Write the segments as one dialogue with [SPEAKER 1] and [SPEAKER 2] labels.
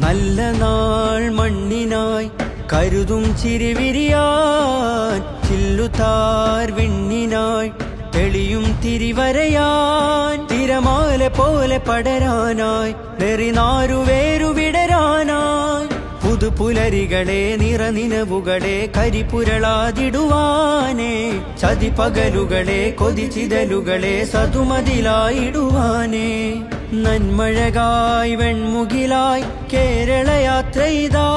[SPEAKER 1] നല്ല നാൾ മണ്ണിനായി കരുതും ചിരിവിരിയാൻ, ചില്ലുതാർ വിണ്ണിനായി തെളിയും തിരിവരയാൻ, തിരമാല പോലെ പടരാനായി നെറിനാരുവേരു വിടരാനായി, പുതുപുലരികളെ നിറനിനവുകളെ കരിപുരളാതിടുവാനേ, ചതിപകലുകളെ കൊതിച്ചിതലുകളെ സതുമതിലായിടുവാനേ, നന്മഴകായി വെൺമുകിലായി കേരളയാത്രയിതാ,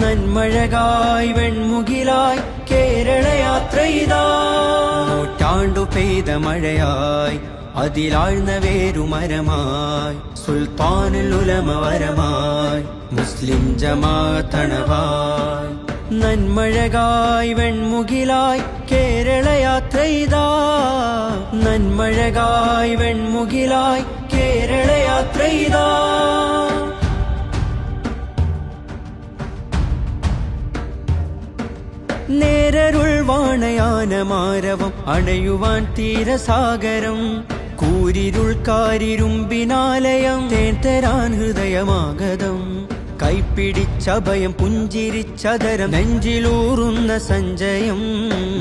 [SPEAKER 1] നന്മഴകായി വെൺമുകിലായി കേരളയാത്രയിതാ, നൂറ്റാണ്ടു പെയ്ത മഴയായി അതിലാഴ്ന്ന വേരുമരമായി, സുൽത്താനുൽ ഉലമ വരമായി മുസ്ലിം ജമാഅത്തണവായി, നന്മഴകായി വെൺമുകിലായി കേരളയാത്രയിതാ, നന്മഴകായി വെൺമുകിലായി കേരളയാത്രയിതാ. നേരരുൾ വാണയാനമാരവം അണയുവാൻ തീരസാഗരം, കൂരിരുൾ കാരിരുമ്പിനാലയം തേൻ തരാൻ ഹൃദയമാഗതം, കൈപ്പിടിച്ചഭയം പുഞ്ചിരിച്ചതരം നെഞ്ചിലൂറുന്ന സഞ്ചയം,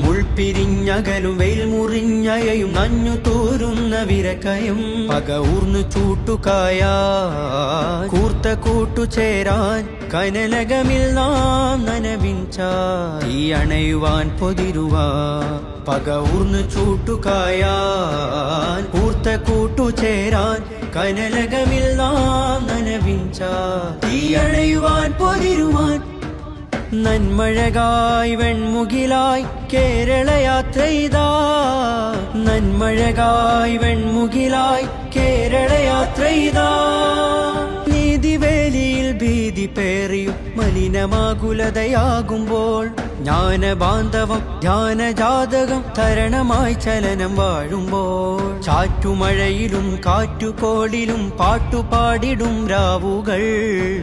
[SPEAKER 1] മുൾപിരിഞ്ഞകലും വെയിൽ മുറിഞ്ഞയയും നഞ്ഞു തോരുന്ന വിരക്കയം, പക ഊർന്നു ചൂട്ടുകായ കൂർത്ത കൂട്ടുചേരാൻ കനലകമിൽ നാം നനവിഞ്ച ഈ അണയുവാൻ പൊതിരുവാ, പക ഊർന്നു ചൂട്ടുകായാൻ കൂർത്ത കൂട്ടുചേരാൻ കനലകമിൽ നാം നനവിഞ്ച ഈ അണയുവാൻ പൊതിരുവാൻ, നന്മഴകായി വെൺമുകിലായി കേരളയാത്രയിതാ, നന്മഴകായി വെൺമുകിലായി കേരളയാത്രയിതാ. നീതിവേലിയിൽ ഭീതി പേറിയും മലിനമാകുലതയാകുമ്പോൾ, ജ്ഞാനബാന്ധവം ധ്യാനജാതകം തരണമായി ചലനം വാഴുമ്പോൾ, ചാറ്റുമഴയിലും കാറ്റുകോളിലും പാട്ടുപാടിടും രാവുകൾ,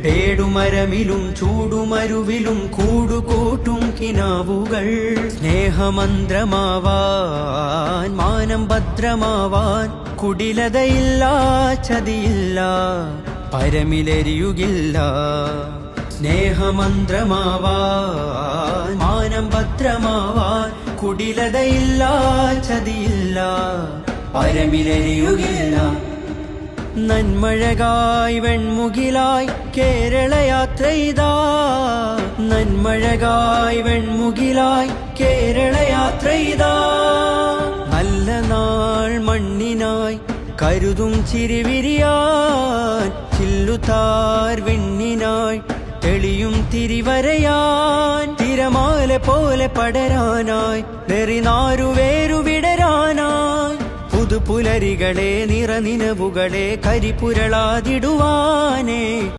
[SPEAKER 1] പേടുമരമിലും ചൂടുമരുവിലും കൂടുകൂട്ടും കിനാവുകൾ, സ്നേഹമന്ത്രമാവാൻ മാനം ഭദ്രമാവാൻ കുടിലതയില്ല ചതിയില്ല പരമിലെരിയുകില്ല, സ്നേഹമന്ത്രമാവാൻ മാനം ഭദ്രമാവാൻ കുടിലതയില്ല ചതിയില്ല പരമിലെരിയുകില്ല, നന്മഴകായി വെൺമുകിലായി കേരളയാത്രയിതാ, നന്മഴകായി വെൺമുകിലായി കേരളയാത്രയിതാ. നല്ല നാൾ മണ്ണിനായി കരുതും ചിരിവിരിയാൻ, ചില്ലുതാർ വിണ്ണിനായി തെളിയും തിരിവരയാൻ, തിരമാല പോലെ പടരാനായി നെറിനാരുവേരു വിടരാനായി, പുതുപുലരികളെ നിറനിനവുകളെ കരിപുരളാതിടുവാനേ.